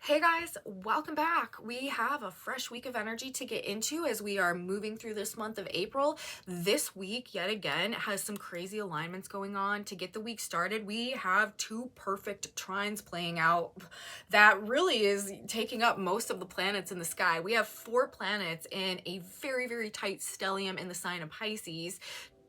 Hey guys, welcome back. We have a fresh week of energy to get into as we are moving through this month of April. This week, yet again, has some crazy alignments going on. To get the week started, we have two perfect trines playing out that really is taking up most of the planets in the sky. We have 4 planets in a very, very tight stellium in the sign of Pisces,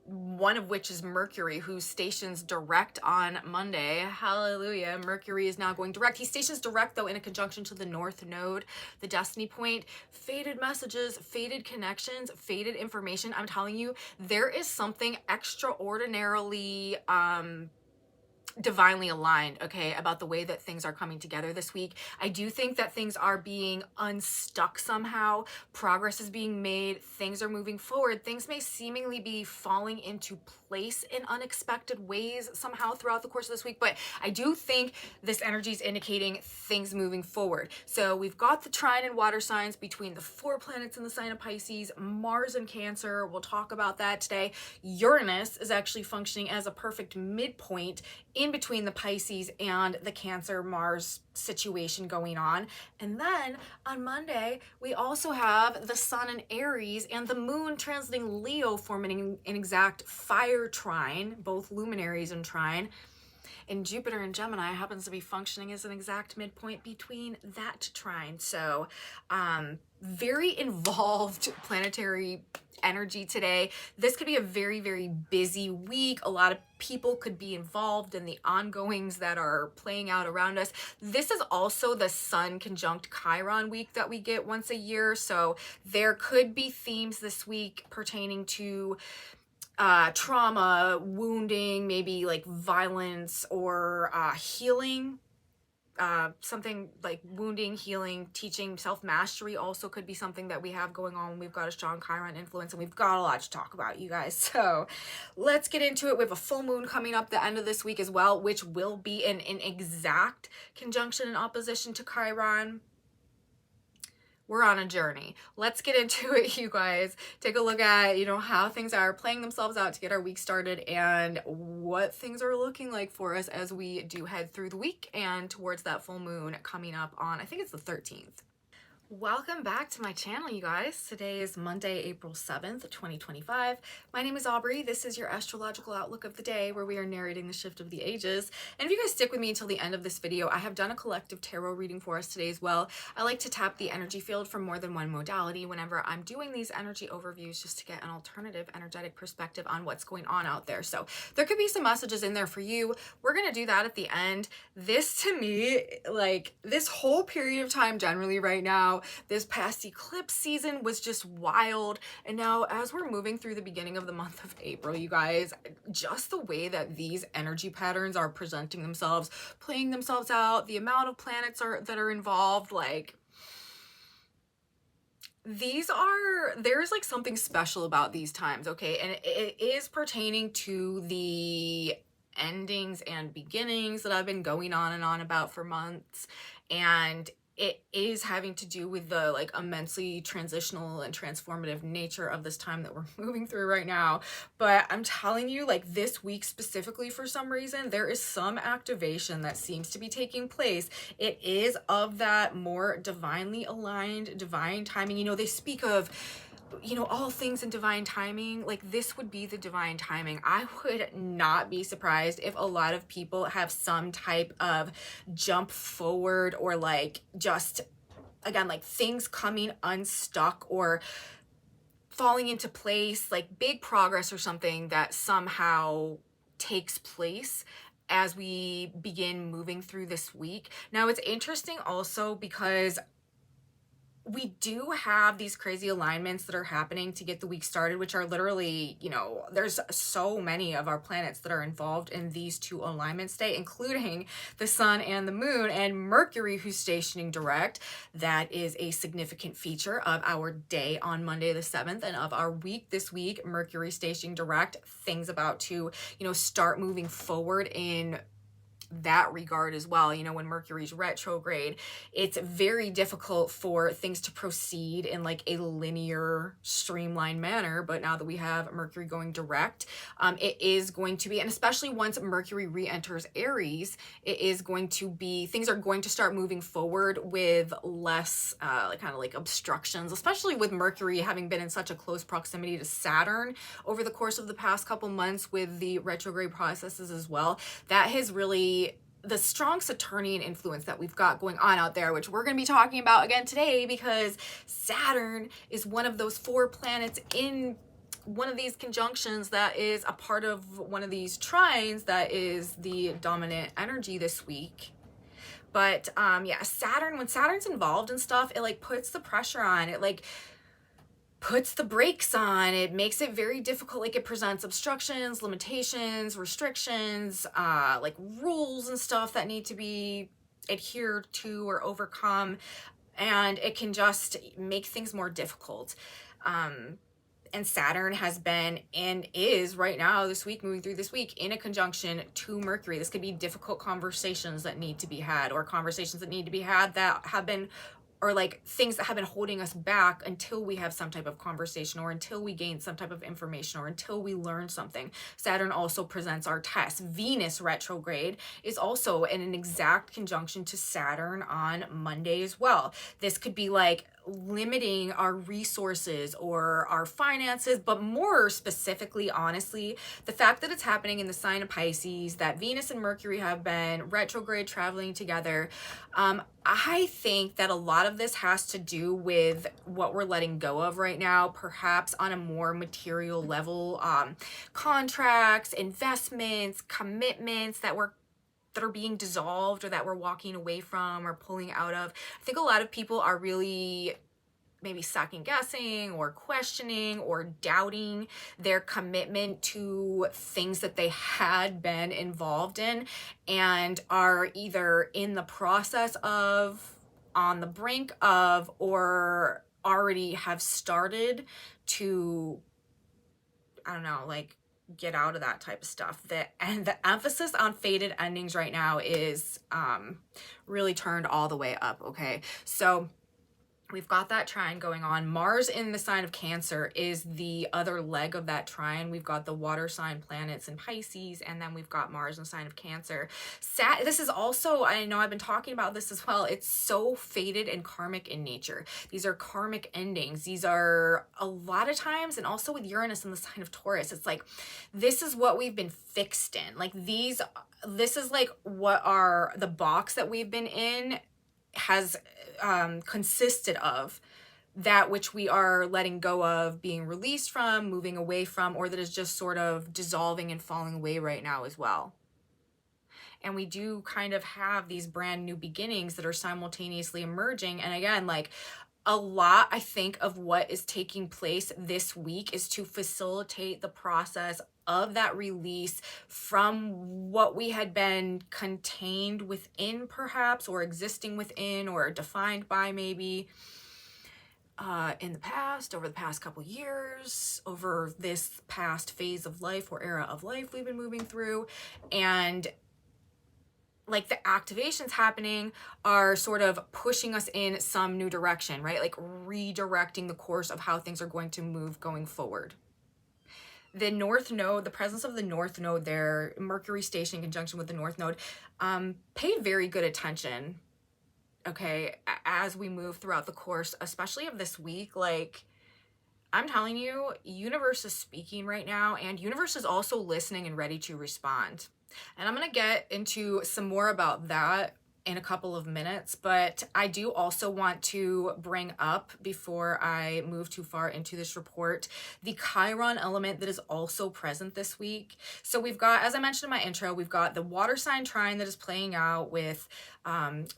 one of which is Mercury, who stations direct on Monday. Hallelujah. Mercury is now going direct. He stations direct, though, in a conjunction to the North Node, the destiny point. Fated messages, fated connections, fated information. I'm telling you, there is something extraordinarily divinely aligned, okay, about the way that things are coming together this week. I do think that things are being unstuck somehow. Progress is being made. Things are moving forward. Things may seemingly be falling into place in unexpected ways somehow throughout the course of this week, but I do think this energy is indicating things moving forward. So we've got the trine and water signs between the 4 planets in the sign of Pisces, Mars and Cancer. We'll talk about that today. Uranus is actually functioning as a perfect midpoint in between the Pisces and the Cancer Mars situation going on. And then on Monday, we also have the Sun in Aries and the Moon transiting Leo, forming an exact fire trine, both luminaries in trine. And Jupiter in Gemini happens to be functioning as an exact midpoint between that trine. So very involved planetary energy today. This could be a very, very busy week. A lot of people could be involved in the ongoings that are playing out around us. This is also the Sun conjunct Chiron week that we get once a year. So there could be themes this week pertaining to trauma, wounding, maybe like violence or healing. Something like wounding, healing, teaching, self-mastery also could be something that we have going on. We've got a strong Chiron influence and we've got a lot to talk about, you guys. So let's get into it. We have a full moon coming up the end of this week as well, which will be in an exact conjunction and opposition to Chiron. We're on a journey. Let's get into it, you guys. Take a look at, how things are playing themselves out to get our week started and what things are looking like for us as we do head through the week and towards that full moon coming up on, I think it's the 13th. Welcome back to my channel, you guys. Today is Monday, April 7th, 2025. My name is Aubrey. This is your astrological outlook of the day where we are narrating the shift of the ages. And if you guys stick with me until the end of this video, I have done a collective tarot reading for us today as well. I like to tap the energy field from more than one modality whenever I'm doing these energy overviews just to get an alternative energetic perspective on what's going on out there. So there could be some messages in there for you. We're going to do that at the end. This to me, like this whole period of time generally right now, this past eclipse season was just wild. And now as we're moving through the beginning of the month of April, you guys, just the way that these energy patterns are presenting themselves, playing themselves out, the amount of planets that are involved, like there's like something special about these times, okay? And it is pertaining to the endings and beginnings that I've been going on and on about for months. And it is having to do with the like immensely transitional and transformative nature of this time that we're moving through right now. But I'm telling you, like this week specifically, for some reason, there is some activation that seems to be taking place. It is of that more divinely aligned, divine timing. They speak of all things in divine timing. Like this would be the divine timing. I would not be surprised if a lot of people have some type of jump forward or like just again like things coming unstuck or falling into place, like big progress or something that somehow takes place as we begin moving through this week. Now it's interesting also because we do have these crazy alignments that are happening to get the week started, which are literally, there's so many of our planets that are involved in these two alignments today, including the Sun and the Moon and Mercury, who's stationing direct. That is a significant feature of our day on Monday the 7th and of our week this week. Mercury stationing direct, things about to, start moving forward in that regard as well. You know, when Mercury's retrograde, it's very difficult for things to proceed in like a linear, streamlined manner. But now that we have Mercury going direct, it is going to be, and especially once Mercury re-enters Aries, it is going to be, things are going to start moving forward with less like kind of like obstructions, especially with Mercury having been in such a close proximity to Saturn over the course of the past couple months with the retrograde processes as well. That has really, the strong Saturnian influence that we've got going on out there, which we're going to be talking about again today, because Saturn is one of those 4 planets in one of these conjunctions that is a part of one of these trines that is the dominant energy this week. But yeah, Saturn, when Saturn's involved in stuff, it like puts the pressure on, it like puts the brakes on, it makes it very difficult. Like it presents obstructions, limitations, restrictions, like rules and stuff that need to be adhered to or overcome, and it can just make things more difficult. And Saturn has been and is right now this week, moving through this week, in a conjunction to Mercury. This could be difficult conversations that need to be had, or conversations that need to be had that have been, or like things that have been holding us back until we have some type of conversation, or until we gain some type of information, or until we learn something. Saturn also presents our test. Venus retrograde is also in an exact conjunction to Saturn on Monday as well. This could be like limiting our resources or our finances, but more specifically, honestly, the fact that it's happening in the sign of Pisces, that Venus and Mercury have been retrograde traveling together. I think that a lot of this has to do with what we're letting go of right now, perhaps on a more material level, contracts, investments, commitments that are being dissolved, or that we're walking away from or pulling out of. I think a lot of people are really maybe second guessing or questioning or doubting their commitment to things that they had been involved in, and are either in the process of, on the brink of, or already have started to, I don't know, like get out of that type of stuff. And the emphasis on fated endings right now is really turned all the way up. Okay, so we've got that trine going on. Mars in the sign of Cancer is the other leg of that trine. We've got the water sign planets in Pisces, and then we've got Mars in the sign of Cancer. This is also, I know I've been talking about this as well, it's so fated and karmic in nature. These are karmic endings. These are a lot of times, and also with Uranus in the sign of Taurus, it's like, this is what we've been fixed in. Like this is like what the box that we've been in has consisted of, that which we are letting go of, being released from, moving away from, or that is just sort of dissolving and falling away right now as well. And we do kind of have these brand new beginnings that are simultaneously emerging. And again, like a lot, I think, of what is taking place this week is to facilitate the process of that release from what we had been contained within, perhaps, or existing within, or defined by maybe in the past, over the past couple years, over this past phase of life or era of life we've been moving through. And like the activations happening are sort of pushing us in some new direction, right? Like redirecting the course of how things are going to move going forward. The North Node, the presence of the North Node there, Mercury station in conjunction with the North Node, pay very good attention, okay, as we move throughout the course, especially of this week. Like, I'm telling you, universe is speaking right now, and universe is also listening and ready to respond. And I'm going to get into some more about that in a couple of minutes, but I do also want to bring up, before I move too far into this report, the Chiron element that is also present this week. So we've got, as I mentioned in my intro, we've got the water sign trine that is playing out with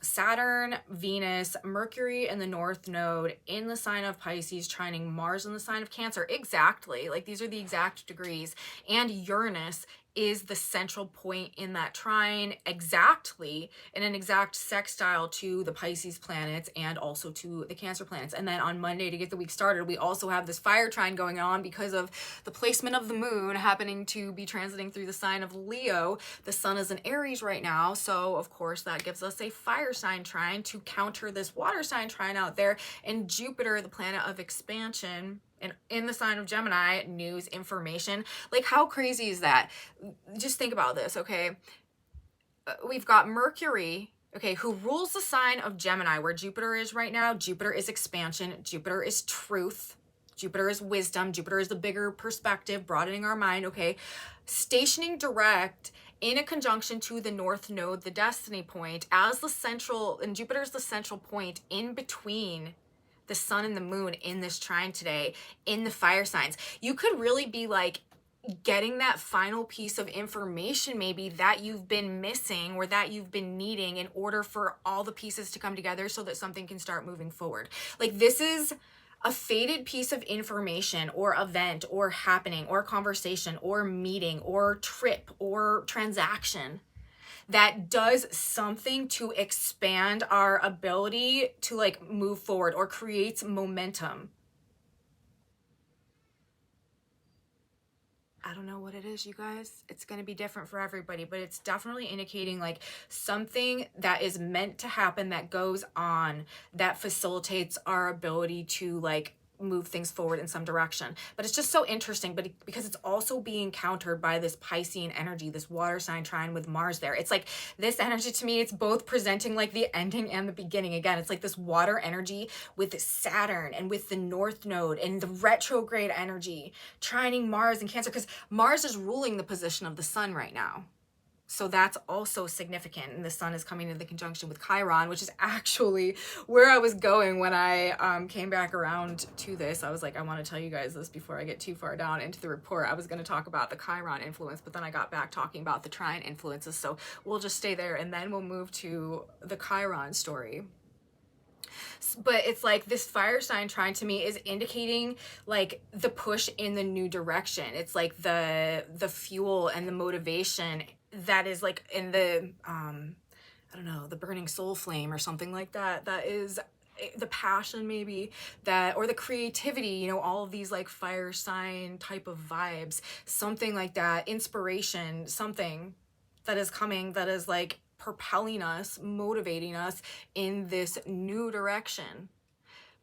Saturn, Venus, Mercury in the North Node in the sign of Pisces, trining Mars in the sign of Cancer. Exactly. Like, these are the exact degrees. And Uranus is the central point in that trine, exactly in an exact sextile to the Pisces planets and also to the Cancer planets. And then on Monday, to get the week started, we also have this fire trine going on because of the placement of the moon happening to be transiting through the sign of Leo. The sun is in Aries right now, so of course that gives us a fire sign trine to counter this water sign trine out there. And Jupiter, the planet of expansion, and in the sign of Gemini, news, information. Like, how crazy is that? Just think about this, okay? We've got Mercury, okay, who rules the sign of Gemini, where Jupiter is right now. Jupiter is expansion. Jupiter is truth. Jupiter is wisdom. Jupiter is the bigger perspective, broadening our mind, okay? Stationing direct in a conjunction to the North Node, the destiny point, as the central, and Jupiter is the central point in between the sun and the moon in this trine today in the fire signs. You could really be like getting that final piece of information maybe that you've been missing or that you've been needing in order for all the pieces to come together so that something can start moving forward. Like, this is a fated piece of information or event or happening or conversation or meeting or trip or transaction that does something to expand our ability to like move forward or creates momentum. I don't know what it is, you guys. It's going to be different for everybody, but it's definitely indicating like something that is meant to happen, that goes on, that facilitates our ability to like move things forward in some direction. But it's just so interesting, but because it's also being countered by this Piscean energy, this water sign trine with Mars there. It's like this energy, to me, it's both presenting like the ending and the beginning. Again, it's like this water energy with Saturn and with the North Node and the retrograde energy trining Mars and Cancer, because Mars is ruling the position of the sun right now. So that's also significant. And the sun is coming into the conjunction with Chiron, which is actually where I was going when I came back around to this. I was like, I want to tell you guys this before I get too far down into the report. I was going to talk about the Chiron influence, but then I got back talking about the trine influences. So we'll just stay there and then we'll move to the Chiron story. But it's like this fire sign trine to me is indicating like the push in the new direction. It's like the fuel and the motivation that is like in the I don't know, the burning soul flame or something like that. That is the passion maybe, that, or the creativity, you know, all of these like fire sign type of vibes, something like that, inspiration, something that is coming, that is like propelling us, motivating us in this new direction.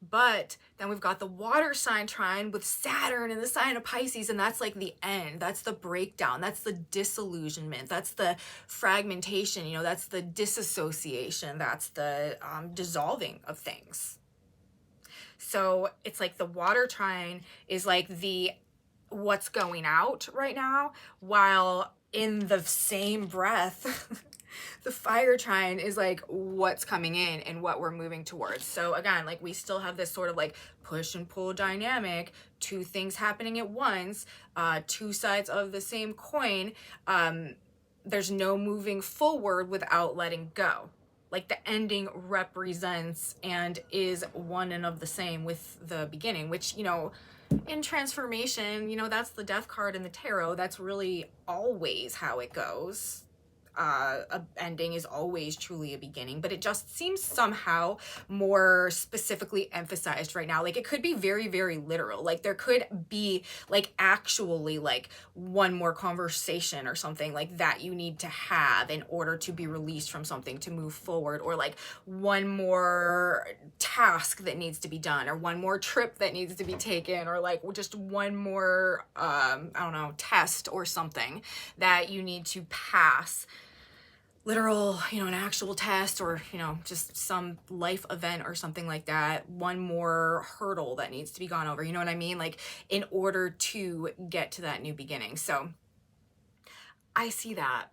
But then we've got the water sign trine with Saturn in the sign of Pisces, and that's like the end. That's the breakdown. That's the disillusionment. That's the fragmentation. You know, that's the disassociation. That's the dissolving of things. So it's like the water trine is like the what's going out right now, while in the same breath the fire trine is like what's coming in and what we're moving towards. So again, like we still have this sort of like push and pull dynamic, two things happening at once, two sides of the same coin. There's no moving forward without letting go. Like the ending represents and is one and of the same with the beginning, which, you know, in transformation, you know, that's the death card in the tarot. That's really always how it goes. A ending is always truly a beginning, but it just seems somehow more specifically emphasized right now. Like it could be very, very literal. Like there could be like actually like one more conversation or something like that you need to have in order to be released from something to move forward, or like one more task that needs to be done, or one more trip that needs to be taken, or like just one more I don't know, test or something that you need to pass. Literal, you know, an actual test, or, you know, just some life event or something like that. One more hurdle that needs to be gone over, you know what I mean? Like in order to get to that new beginning. So I see that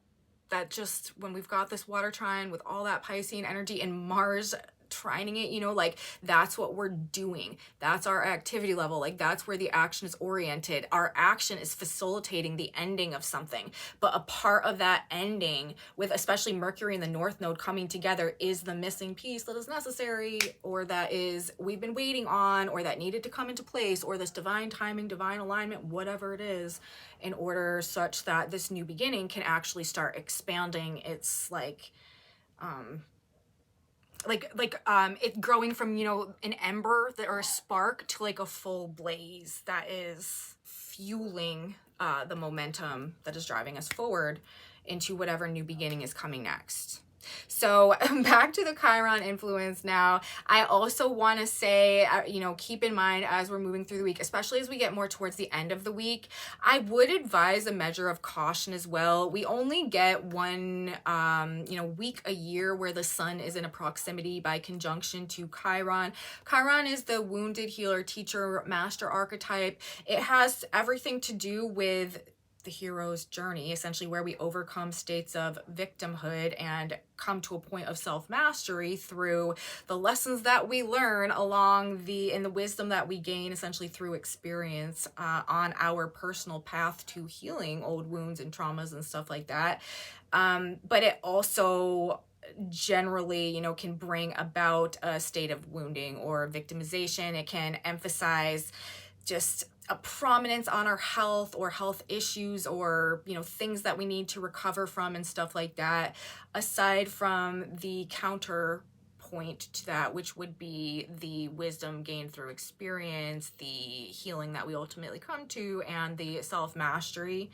just when we've got this water trine with all that Piscean energy and Mars trining it, you know, like that's what we're doing. That's our activity level. Like that's where the action is oriented. Our action is facilitating the ending of something. But a part of that ending, with especially Mercury and the North Node coming together, is the missing piece that is necessary, or that is we've been waiting on, or that needed to come into place, or this divine timing, divine alignment, whatever it is, in order such that this new beginning can actually start expanding its it growing from, you know, an ember or a spark to like a full blaze that is fueling the momentum that is driving us forward into whatever new beginning is coming next. So back to the Chiron influence now. I also want to say, you know, keep in mind as we're moving through the week, especially as we get more towards the end of the week, I would advise a measure of caution as well. We only get one, you know, week a year where the sun is in a proximity by conjunction to Chiron. Chiron is the wounded healer, teacher, master archetype. It has everything to do with the hero's journey, essentially where we overcome states of victimhood and come to a point of self-mastery through the lessons that we learn along in the wisdom that we gain essentially through experience on our personal path to healing old wounds and traumas and stuff like that. But it also generally, you know, can bring about a state of wounding or victimization. It can emphasize just a prominence on our health or health issues, or, you know, things that we need to recover from and stuff like that, aside from the counterpoint to that, which would be the wisdom gained through experience, the healing that we ultimately come to, and the self-mastery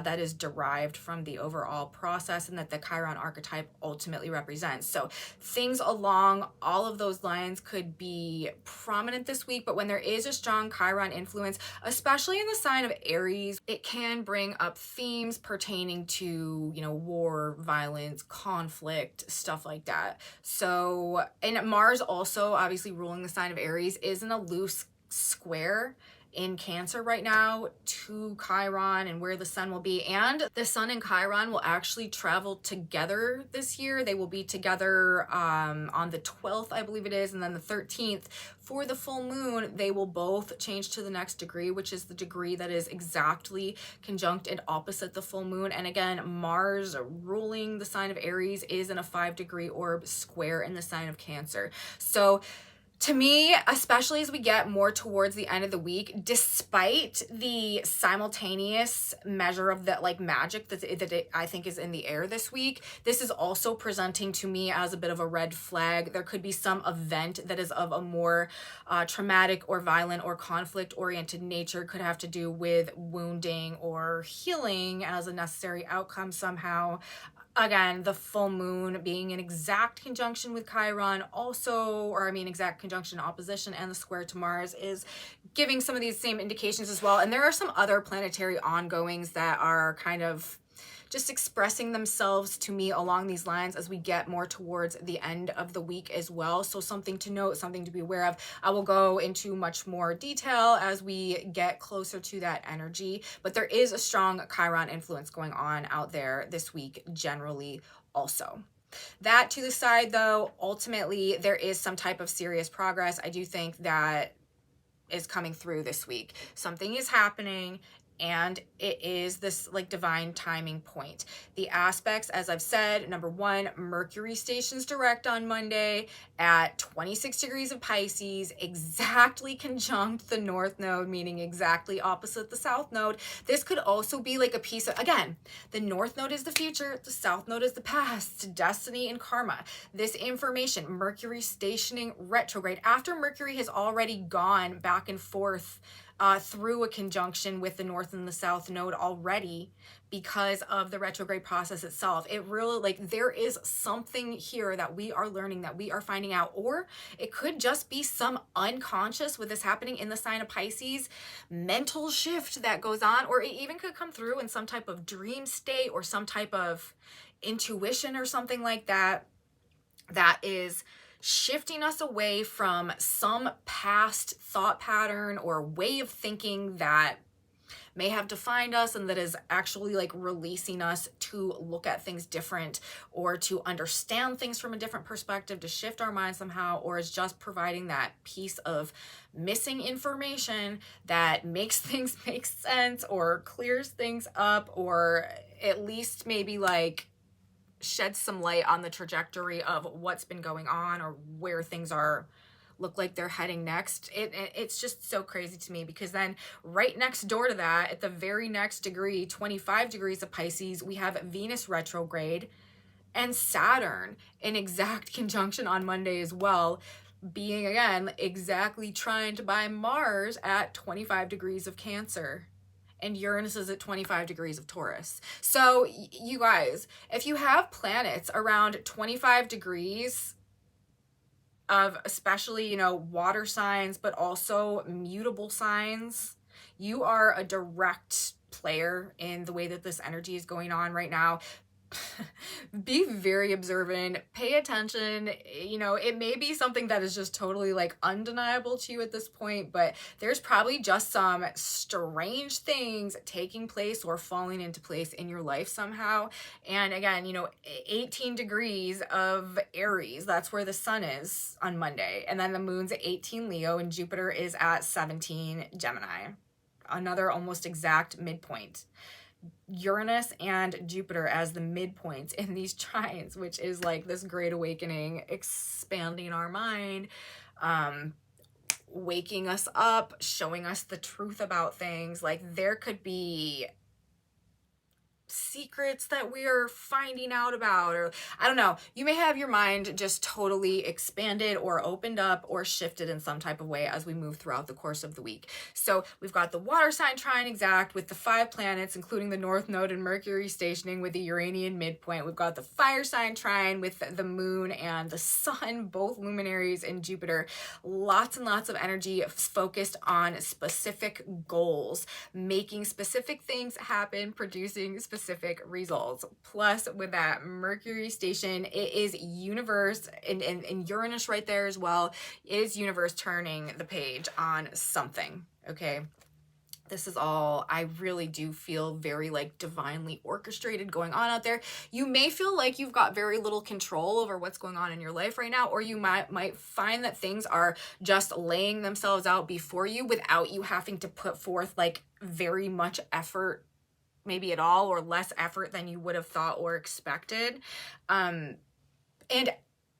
that is derived from the overall process and that the Chiron archetype ultimately represents. So things along all of those lines could be prominent this week, but when there is a strong Chiron influence, especially in the sign of Aries, it can bring up themes pertaining to, you know, war, violence, conflict, stuff like that. So, and Mars also obviously ruling the sign of Aries is in a loose square in Cancer right now to Chiron and where the sun will be. And the sun and Chiron will actually travel together this year. They will be together on the 12th, I believe it is, and then the 13th. For the full moon, they will both change to the next degree, which is the degree that is exactly conjunct and opposite the full moon. And again, Mars ruling the sign of Aries is in a 5-degree orb square in the sign of Cancer. So to me, especially as we get more towards the end of the week, despite the simultaneous measure of that like magic that I think is in the air this week, this is also presenting to me as a bit of a red flag. There could be some event that is of a more traumatic or violent or conflict-oriented nature, could have to do with wounding or healing as a necessary outcome somehow. Again, the full moon being in exact conjunction with Chiron also, or I mean exact conjunction opposition and the square to Mars is giving some of these same indications as well. And there are some other planetary ongoings that are kind of just expressing themselves to me along these lines as we get more towards the end of the week as well. So something to note, something to be aware of. I will go into much more detail as we get closer to that energy, but there is a strong Chiron influence going on out there this week generally also. That to the side though, ultimately there is some type of serious progress I do think that is coming through this week. Something is happening, and it is this like divine timing point. The aspects, as I've said, number one, Mercury stations direct on Monday at 26 degrees of Pisces, exactly conjunct the North Node, meaning exactly opposite the South Node. This could also be like a piece of, again, the North Node is the future, the South Node is the past, destiny and karma. This information, Mercury stationing retrograde, after Mercury has already gone back and forth through a conjunction with the North and the South Node already because of the retrograde process itself. It really, like, there is something here that we are learning, that we are finding out, or it could just be some unconscious with this happening in the sign of Pisces, mental shift that goes on, or it even could come through in some type of dream state or some type of intuition or something like that, that is shifting us away from some past thought pattern or way of thinking that may have defined us and that is actually like releasing us to look at things different or to understand things from a different perspective, to shift our mind somehow, or is just providing that piece of missing information that makes things make sense or clears things up, or at least maybe like sheds some light on the trajectory of what's been going on or where things are look like they're heading next. It's just so crazy to me, because then right next door to that, at the very next degree, 25 degrees of Pisces, we have Venus retrograde and Saturn in exact conjunction on Monday as well, being again exactly trying to buy Mars at 25 degrees of Cancer, and Uranus is at 25 degrees of Taurus. So you guys, if you have planets around 25 degrees of especially, you know, water signs, but also mutable signs, you are a direct player in the way that this energy is going on right now. Be very observant, pay attention. You know, it may be something that is just totally like undeniable to you at this point, but there's probably just some strange things taking place or falling into place in your life somehow. And again, you know, 18 degrees of Aries, that's where the sun is on Monday, and then the moon's at 18 Leo and Jupiter is at 17 Gemini, another almost exact midpoint. Uranus and Jupiter as the midpoints in these trines, which is like this great awakening, expanding our mind, waking us up, showing us the truth about things. Like there could be secrets that we are finding out about, or I don't know, you may have your mind just totally expanded or opened up or shifted in some type of way as we move throughout the course of the week. So we've got the water sign trine exact with the 5 planets, including the North Node and Mercury stationing with the Uranian midpoint. We've got the fire sign trine with the moon and the sun, both luminaries in Jupiter. Lots and lots of energy focused on specific goals, making specific things happen, producing specific results. Plus with that Mercury station, it is universe and Uranus right there as well. It is universe turning the page on something. Okay, this is all, I really do feel very like divinely orchestrated going on out there. You may feel like you've got very little control over what's going on in your life right now, or you might find that things are just laying themselves out before you without you having to put forth like very much effort, maybe at all, or less effort than you would have thought or expected. And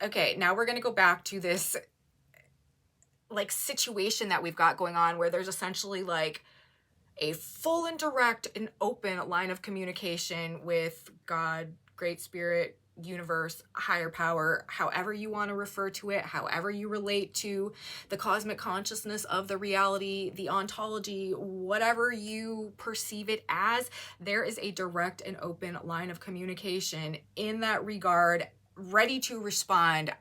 okay, now we're going to go back to this like situation that we've got going on where there's essentially like a full and direct and open line of communication with God, Great Spirit, universe, higher power, however you want to refer to it, however you relate to the cosmic consciousness of the reality, the ontology, whatever you perceive it as, there is a direct and open line of communication in that regard, ready to respond,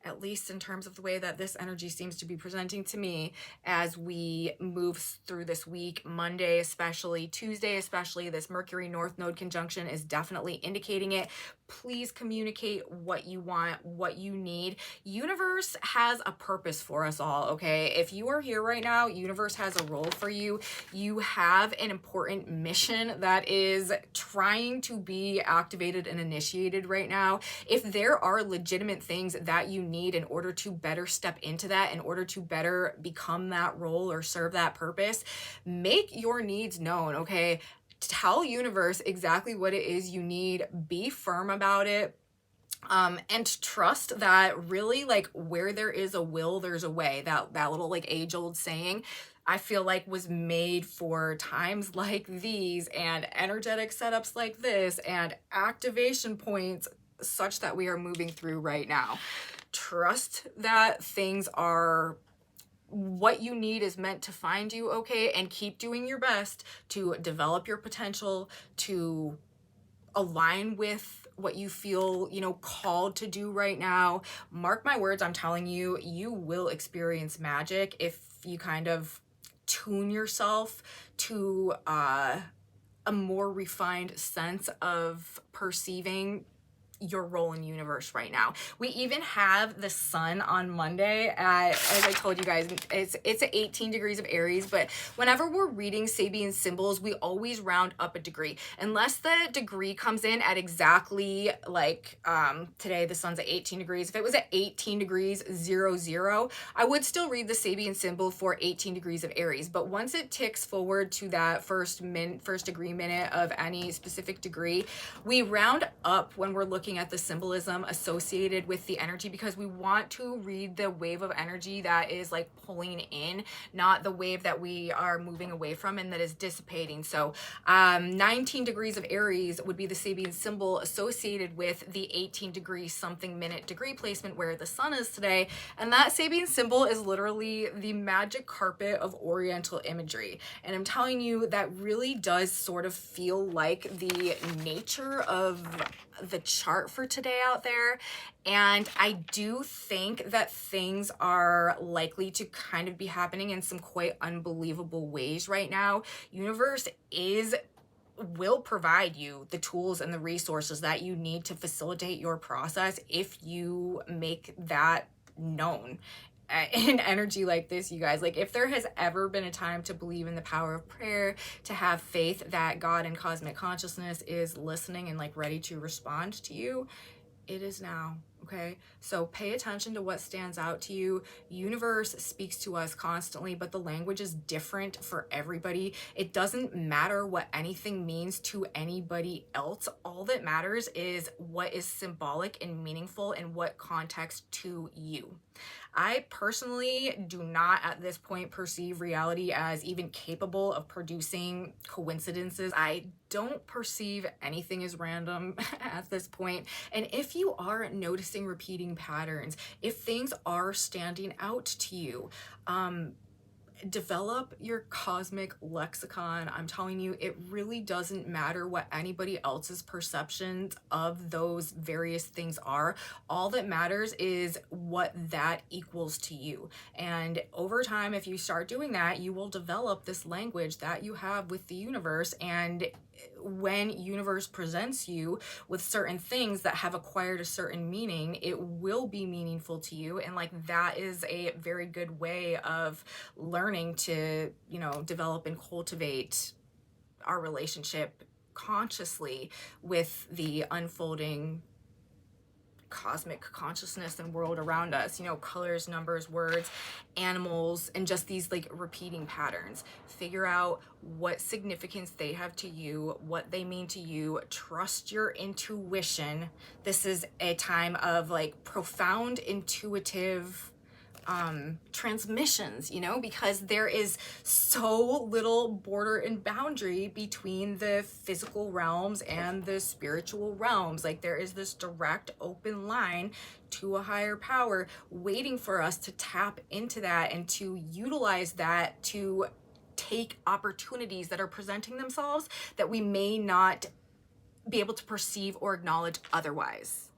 at least in terms of the way that this energy seems to be presenting to me as we move through this week. Monday especially, Tuesday especially, this Mercury North Node conjunction is definitely indicating it. Please communicate what you want, what you need. Universe has a purpose for us all, okay? If you are here right now, universe has a role for you. You have an important mission that is trying to be activated and initiated right now. If there are legitimate things that you need in order to better step into that, in order to better become that role or serve that purpose, make your needs known, okay? Tell universe exactly what it is you need. Be firm about it. And trust that really, like, where there is a will, there's a way. That little like age-old saying, I feel like was made for times like these and energetic setups like this and activation points such that we are moving through right now. Trust that things are what you need is meant to find you, okay? And keep doing your best to develop your potential, to align with what you feel, you know, called to do right now. Mark my words, I'm telling you, you will experience magic if you kind of tune yourself to a more refined sense of perceiving your role in universe right now. We even have the sun on Monday at, as I told you guys, it's at 18 degrees of Aries, but whenever we're reading Sabian symbols, we always round up a degree. Unless the degree comes in at exactly like today the sun's at 18 degrees. If it was at 18 degrees 00, I would still read the Sabian symbol for 18 degrees of Aries. But once it ticks forward to that first degree minute of any specific degree, we round up when we're looking at the symbolism associated with the energy, because we want to read the wave of energy that is like pulling in, not the wave that we are moving away from and that is dissipating. So 19 degrees of Aries would be the Sabian symbol associated with the 18 degree something minute degree placement where the sun is today. And that Sabian symbol is literally the magic carpet of Oriental imagery. And I'm telling you, that really does sort of feel like the nature of the chart for today out there. And I do think that things are likely to kind of be happening in some quite unbelievable ways right now. Universe will provide you the tools and the resources that you need to facilitate your process if you make that known. In energy like this, you guys, like if there has ever been a time to believe in the power of prayer, to have faith that God and cosmic consciousness is listening and like ready to respond to you, it is now. Okay, so pay attention to what stands out to you. Universe speaks to us constantly, but the language is different for everybody. It doesn't matter what anything means to anybody else. All that matters is what is symbolic and meaningful and what context to you. I personally do not at this point perceive reality as even capable of producing coincidences. I don't perceive anything as random at this point. And if you are noticing repeating patterns, if things are standing out to you, develop your cosmic lexicon. I'm telling you, it really doesn't matter what anybody else's perceptions of those various things are. All that matters is what that equals to you. And over time, if you start doing that, you will develop this language that you have with the universe. And when universe presents you with certain things that have acquired a certain meaning, it will be meaningful to you. And like that is a very good way of learning to, you know, develop and cultivate our relationship consciously with the unfolding cosmic consciousness and world around us. You know, colors, numbers, words, animals, and just these like repeating patterns. Figure out what significance they have to you, what they mean to you. Trust your intuition. This is a time of like profound intuitive transmissions, you know, because there is so little border and boundary between the physical realms and the spiritual realms. Like there is this direct open line to a higher power waiting for us to tap into that and to utilize that to take opportunities that are presenting themselves that we may not be able to perceive or acknowledge otherwise.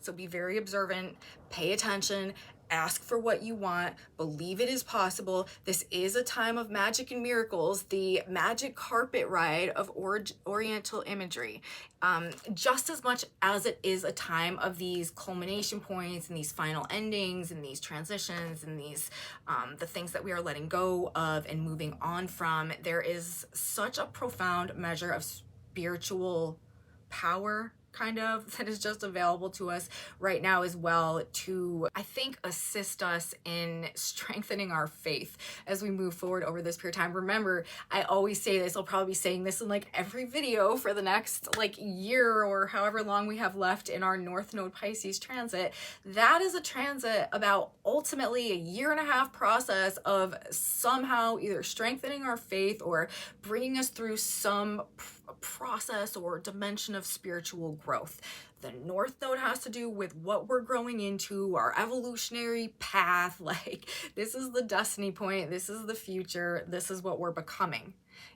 So be very observant, pay attention, ask for what you want, believe it is possible. This is a time of magic and miracles, the magic carpet ride of Oriental imagery, just as much as it is a time of these culmination points and these final endings and these transitions and these the things that we are letting go of and moving on from. There is such a profound measure of spiritual power kind of that is just available to us right now as well to, I think, assist us in strengthening our faith as we move forward over this period of time. Remember, I always say this, I'll probably be saying this in like every video for the next like year or however long we have left in our North Node Pisces transit. That is a transit about ultimately a 1.5 year process of somehow either strengthening our faith or bringing us through some process or dimension of spiritual growth. The North Node has to do with what we're growing into, our evolutionary path. Like this is the destiny point, this is the future, this is what we're becoming.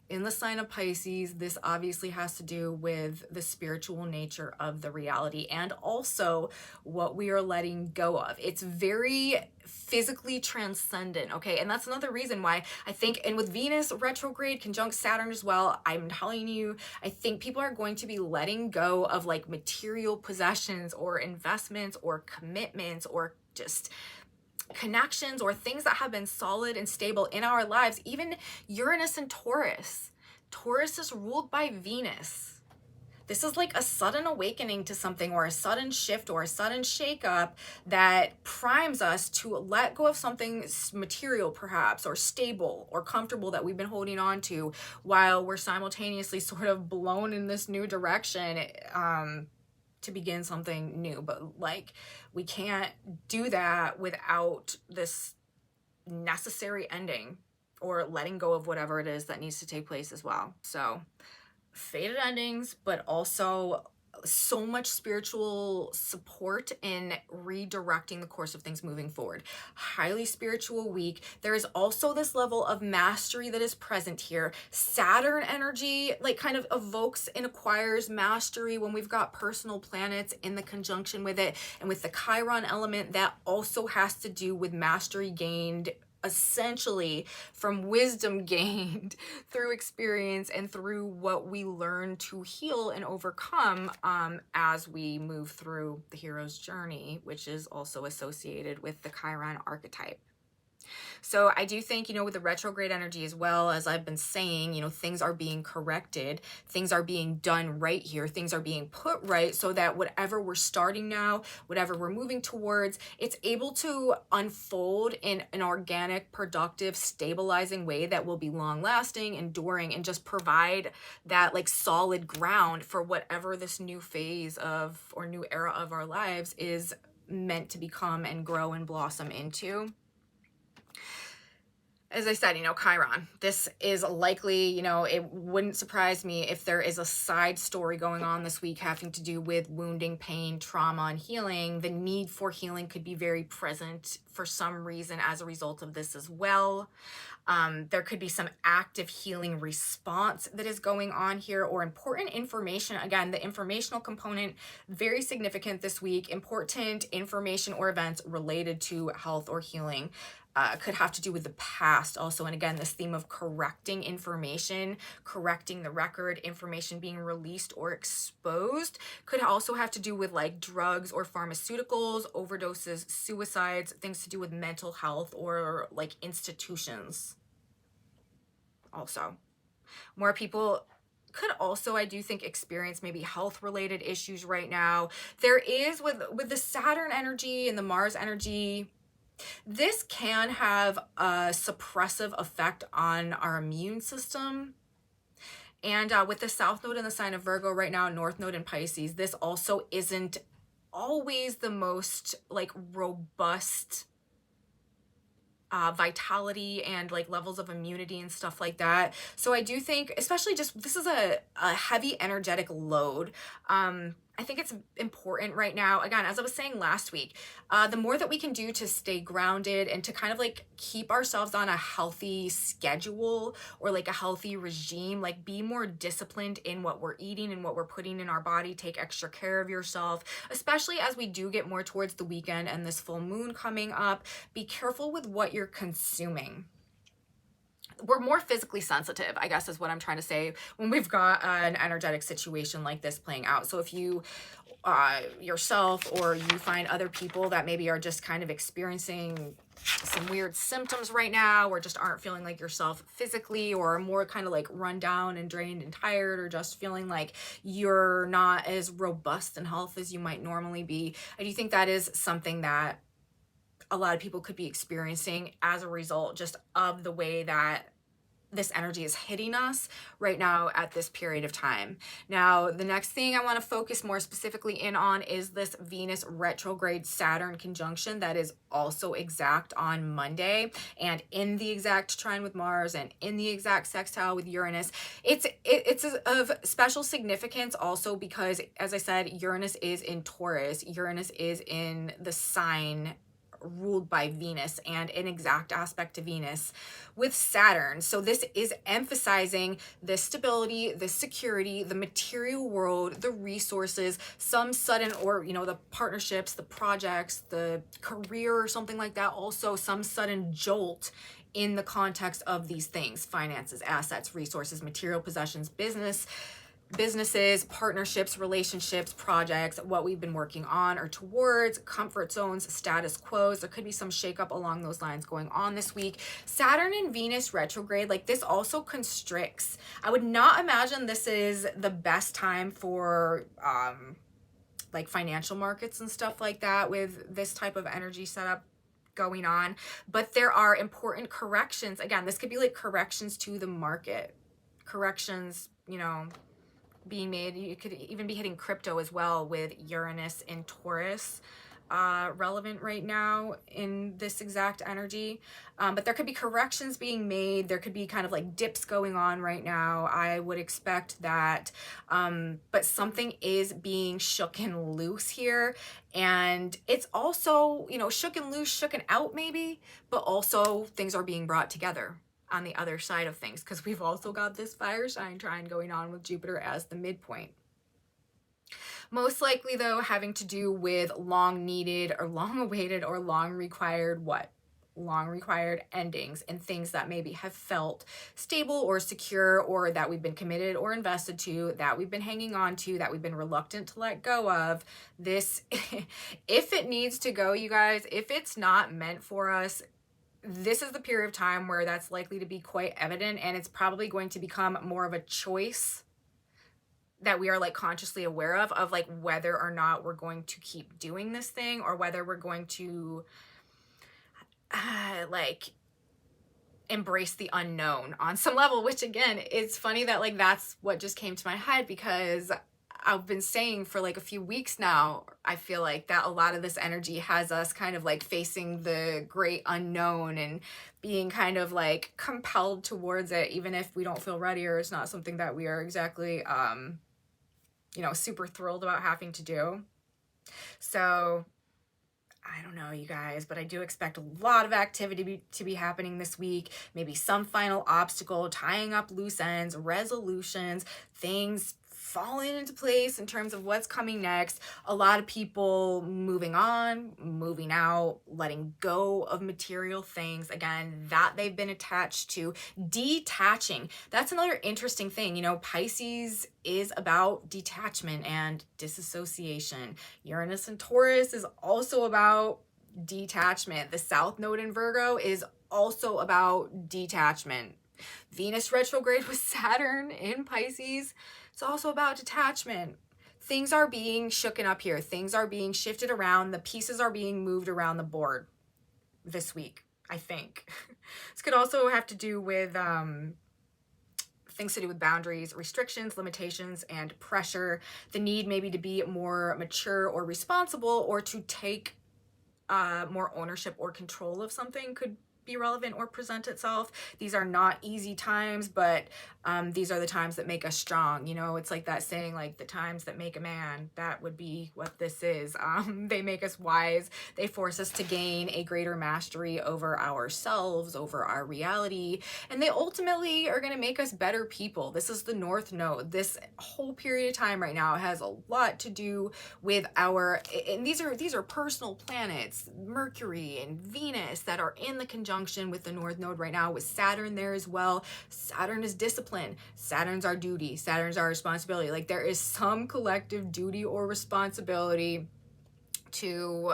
in the sign of Pisces. This obviously has to do with the spiritual nature of the reality and also what we are letting go of. It's very physically transcendent, okay? And that's another reason why I think, and with Venus retrograde conjunct Saturn as well, I'm telling you, I think people are going to be letting go of like material possessions or investments or commitments or just connections or things that have been solid and stable in our lives. Even Uranus and Taurus. Taurus is ruled by Venus. This is like a sudden awakening to something or a sudden shift or a sudden shakeup that primes us to let go of something material perhaps or stable or comfortable that we've been holding on to while we're simultaneously sort of blown in this new direction to begin something new. But like, we can't do that without this necessary ending or letting go of whatever it is that needs to take place as well. So fated endings, but also so much spiritual support in redirecting the course of things moving forward. Highly spiritual week. There is also this level of mastery that is present here. Saturn energy like kind of evokes and acquires mastery when we've got personal planets in the conjunction with it. And with the Chiron element, that also has to do with mastery gained essentially from wisdom gained through experience and through what we learn to heal and overcome as we move through the hero's journey, which is also associated with the Chiron archetype. So I do think, with the retrograde energy as well, as I've been saying, things are being corrected, things are being done right here, things are being put right so that whatever we're starting now, whatever we're moving towards, it's able to unfold in an organic, productive, stabilizing way that will be long lasting, enduring, and just provide that like solid ground for whatever this new phase of or new era of our lives is meant to become and grow and blossom into. As I said, Chiron, this is likely, it wouldn't surprise me if there is a side story going on this week having to do with wounding, pain, trauma, and healing. The need for healing could be very present for some reason as a result of this as well. There could be some active healing response that is going on here, or important information. Again, the informational component, very significant this week. Important information or events related to health or healing. Could have to do with the past also. And again, this theme of correcting information, correcting the record, information being released or exposed, could also have to do with like drugs or pharmaceuticals, overdoses, suicides, things to do with mental health or like institutions. Also, more people could also, I do think, experience maybe health related issues right now. There is with the Saturn energy and the Mars energy, this can have a suppressive effect on our immune system. And with the South Node in the sign of Virgo right now, North Node in Pisces, this also isn't always the most like robust vitality and like levels of immunity and stuff like that. So I do think, especially just, this is a heavy energetic load. I think it's important right now, again, as I was saying last week, the more that we can do to stay grounded and to kind of like keep ourselves on a healthy schedule or like a healthy regime, like be more disciplined in what we're eating and what we're putting in our body, take extra care of yourself, especially as we do get more towards the weekend and this full moon coming up. Be careful with what you're consuming. We're more physically sensitive, I guess is what I'm trying to say, when we've got an energetic situation like this playing out. So if you yourself or you find other people that maybe are just kind of experiencing some weird symptoms right now or just aren't feeling like yourself physically, or are more kind of like run down and drained and tired, or just feeling like you're not as robust in health as you might normally be, I do think that is something that a lot of people could be experiencing as a result just of the way that this energy is hitting us right now at this period of time. Now, the next thing I want to focus more specifically in on is this Venus retrograde Saturn conjunction that is also exact on Monday and in the exact trine with Mars and in the exact sextile with Uranus. It's of special significance also because, as I said, Uranus is in Taurus. Uranus is in the sign ruled by Venus and an exact aspect to Venus with Saturn. So this is emphasizing the stability, the security, the material world, the resources, some sudden, or, you know, the partnerships, the projects, the career or something like that. Also some sudden jolt in the context of these things: finances, assets, resources, material possessions, businesses, partnerships, relationships, projects, what we've been working on or towards, comfort zones, status quos. There could be some shakeup along those lines going on this week. Saturn and Venus retrograde, like, this also constricts. I would not imagine this is the best time for like financial markets and stuff like that with this type of energy setup going on, but there are important corrections. Again, this could be like corrections to the market, corrections, you know, being made. You could even be hitting crypto as well with Uranus and Taurus relevant right now in this exact energy. But there could be corrections being made. There could be kind of like dips going on right now. I would expect that. But something is being shooken loose here. And it's also, you know, shooken loose, shooken out maybe, but also things are being brought together on the other side of things, because we've also got this fire sign trine going on with Jupiter as the midpoint. Most likely, though, having to do with long needed or long awaited or long required what? Long required endings and things that maybe have felt stable or secure, or that we've been committed or invested to, that we've been hanging on to, that we've been reluctant to let go of. This, if it needs to go, you guys, if it's not meant for us, this is the period of time where that's likely to be quite evident, and it's probably going to become more of a choice that we are like consciously aware of like whether or not we're going to keep doing this thing, or whether we're going to like embrace the unknown on some level. Which again, it's funny that like that's what just came to my head, because I've been saying for like a few weeks now, I feel like that a lot of this energy has us kind of like facing the great unknown and being kind of like compelled towards it, even if we don't feel ready, or it's not something that we are exactly, you know, super thrilled about having to do. So I don't know, you guys, but I do expect a lot of activity to be happening this week. Maybe some final obstacle, tying up loose ends, resolutions, things falling into place in terms of what's coming next. A lot of people moving on, moving out, letting go of material things, again, that they've been attached to, detaching. That's another interesting thing. You know, Pisces is about detachment and disassociation. Uranus and Taurus is also about detachment. The South Node in Virgo is also about detachment. Venus retrograde with Saturn in Pisces, it's also about detachment. Things are being shooken up here. Things are being shifted around. The pieces are being moved around the board this week, I think. This could also have to do with things to do with boundaries, restrictions, limitations, and pressure. The need maybe to be more mature or responsible, or to take more ownership or control of something could be relevant or present itself. These are not easy times, but these are the times that make us strong. You know, it's like that saying, like, the times that make a man. That would be what this is. They make us wise. They force us to gain a greater mastery over ourselves, over our reality, and they ultimately are going to make us better people. This is the North Node. This whole period of time right now has a lot to do with our, and these are personal planets, Mercury and Venus, that are in the conjunction with the North Node right now, with Saturn there as well. Saturn is discipline. Saturn's our duty. Saturn's our responsibility. Like, there is some collective duty or responsibility to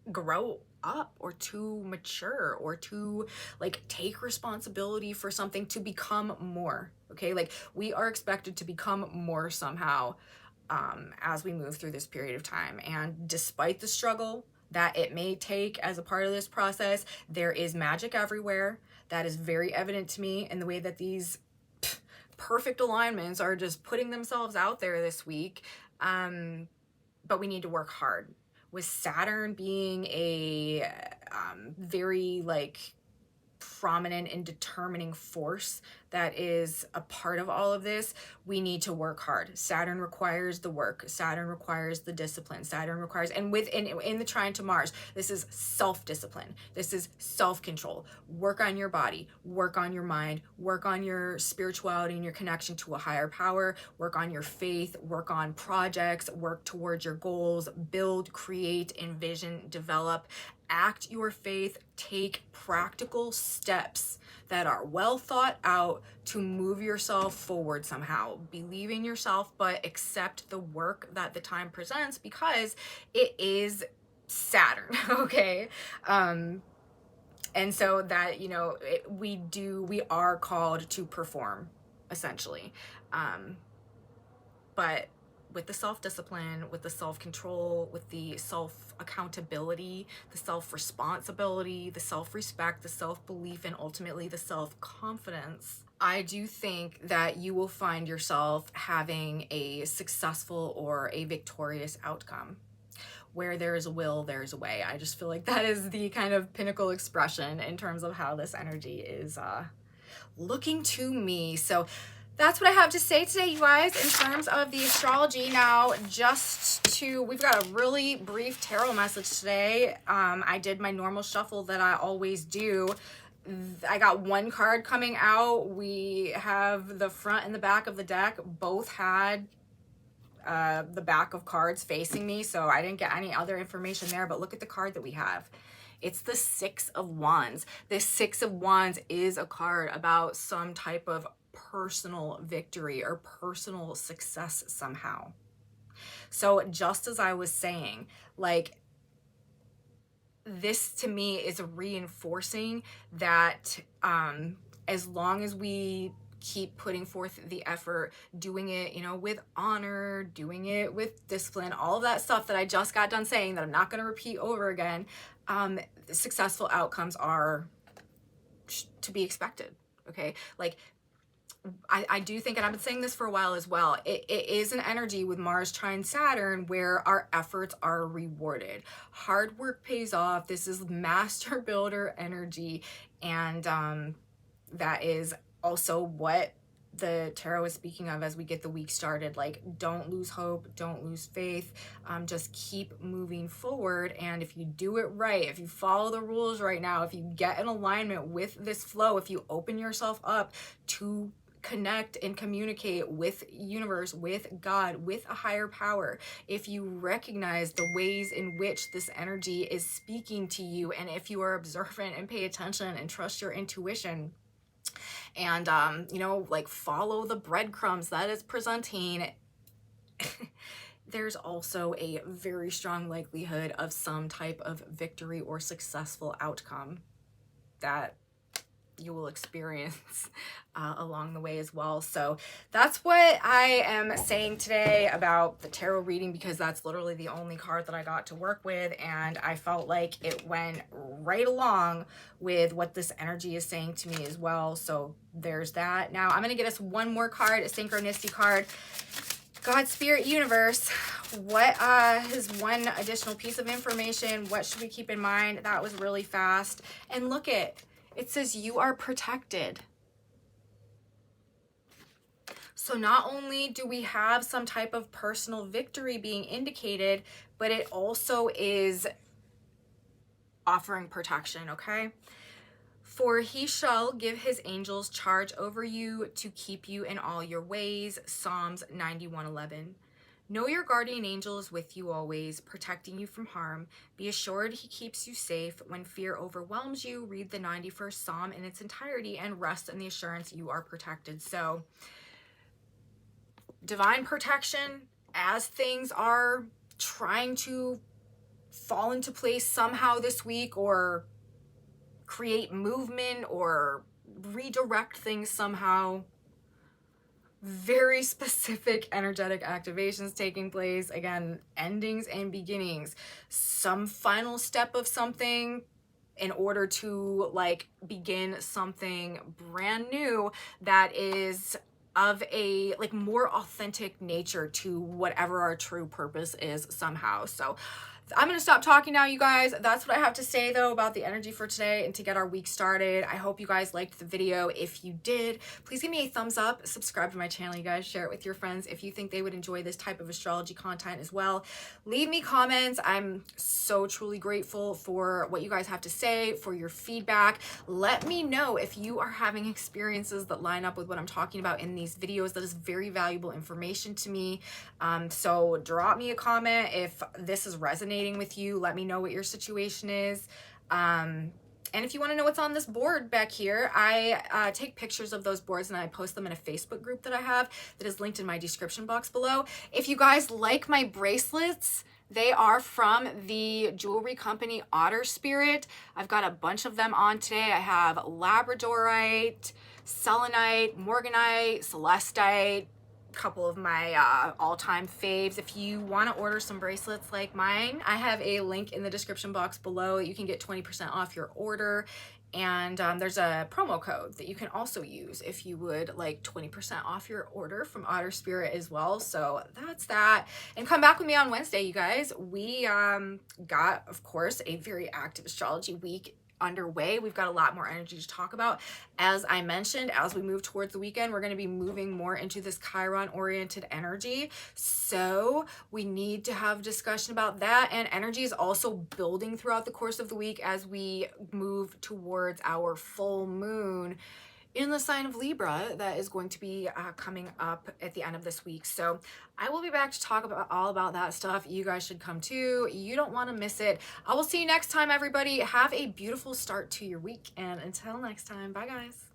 grow up, or to mature, or to like take responsibility for something, to become more. Okay, like, we are expected to become more somehow as we move through this period of time. And despite the struggle that it may take as a part of this process, there is magic everywhere. That is very evident to me in the way that these perfect alignments are just putting themselves out there this week. But we need to work hard. With Saturn being a very like prominent and determining force that is a part of all of this, we need to work hard. Saturn requires the work. Saturn requires the discipline. Saturn requires, and in the trine to Mars, this is self-discipline. This is self-control. Work on your body, work on your mind, work on your spirituality and your connection to a higher power, work on your faith, work on projects, work towards your goals, build, create, envision, develop, act your faith, take practical steps that are well thought out to move yourself forward somehow. Believe in yourself, but accept the work that the time presents because it is Saturn, okay? And so that, you know, we are called to perform, essentially. But with the self-discipline, with the self-control, with the self-accountability, the self-responsibility, the self-respect, the self-belief, and ultimately the self-confidence, I do think that you will find yourself having a successful or a victorious outcome. Where there is a will, there is a way. I just feel like that is the kind of pinnacle expression in terms of how this energy is looking to me. So that's what I have to say today, you guys, in terms of the astrology. Now, we've got a really brief tarot message today. I did my normal shuffle that I always do. I got one card coming out. We have the front and the back of the deck. Both had the back of cards facing me, so I didn't get any other information there, but look at the card that we have. It's the Six of Wands. This Six of Wands is a card about some type of personal victory or personal success somehow. So just as I was saying, like, this to me is reinforcing that as long as we keep putting forth the effort, doing it, you know, with honor, doing it with discipline, all of that stuff that I just got done saying that I'm not going to repeat over again, successful outcomes are to be expected. Okay. Like, I do think, and I've been saying this for a while as well, it is an energy with Mars trine Saturn where our efforts are rewarded. Hard work pays off. This is master builder energy. And that is also what the tarot is speaking of as we get the week started. Like, don't lose hope, don't lose faith, just keep moving forward. And if you do it right, if you follow the rules right now, if you get in alignment with this flow, if you open yourself up to connect and communicate with universe, with God, with a higher power, if you recognize the ways in which this energy is speaking to you, and if you are observant and pay attention and trust your intuition, and you know, like, follow the breadcrumbs that is presenting, there's also a very strong likelihood of some type of victory or successful outcome that you will experience along the way as well. So that's what I am saying today about the tarot reading, because that's literally the only card that I got to work with, and I felt like it went right along with what this energy is saying to me as well. So there's that. Now I'm going to get us one more card, a synchronicity card. God, Spirit, Universe, what is one additional piece of information? What should we keep in mind? That was really fast. And look at it says you are protected. So not only do we have some type of personal victory being indicated, but it also is offering protection, okay? For he shall give his angels charge over you to keep you in all your ways. Psalms 91:11. Know your guardian angel is with you always, protecting you from harm. Be assured he keeps you safe. When fear overwhelms you, read the 91st Psalm in its entirety and rest in the assurance you are protected. So, divine protection as things are trying to fall into place somehow this week, or create movement or redirect things somehow. Very specific energetic activations taking place. Again, endings and beginnings. Some final step of something in order to, like, begin something brand new that is of a, like, more authentic nature to whatever our true purpose is somehow. So I'm gonna stop talking now, you guys. That's what I have to say though about the energy for today and to get our week started. I hope you guys liked the video. If you did, please give me a thumbs up, subscribe to my channel, you guys, share it with your friends if you think they would enjoy this type of astrology content as well. Leave me comments. I'm so truly grateful for what you guys have to say, for your feedback. Let me know if you are having experiences that line up with what I'm talking about in these videos. That is very valuable information to me. So drop me a comment if this is resonating with you. Let me know what your situation is. And if you want to know what's on this board back here, I take pictures of those boards and I post them in a Facebook group that I have that is linked in my description box below. If you guys like my bracelets, they are from the jewelry company Otter. I've got a bunch of them on today. I have labradorite, selenite, morganite, celestite, couple of my all-time faves. If you want to order some bracelets like mine, I have a link in the description box below. You can get 20% off your order, and there's a promo code that you can also use if you would like 20% off your order from Otter as well. So that's that, and come back with me on Wednesday, you guys. We got, of course, a very active astrology week underway. We've got a lot more energy to talk about. As I mentioned, as we move towards the weekend, we're going to be moving more into this Chiron oriented energy. So we need to have discussion about that. And energy is also building throughout the course of the week as we move towards our full moon in the sign of Libra that is going to be coming up at the end of this week. So I will be back to talk about all about that stuff. You guys should come too. You don't want to miss it. I will see you next time, everybody. Have a beautiful start to your week. And until next time, bye guys.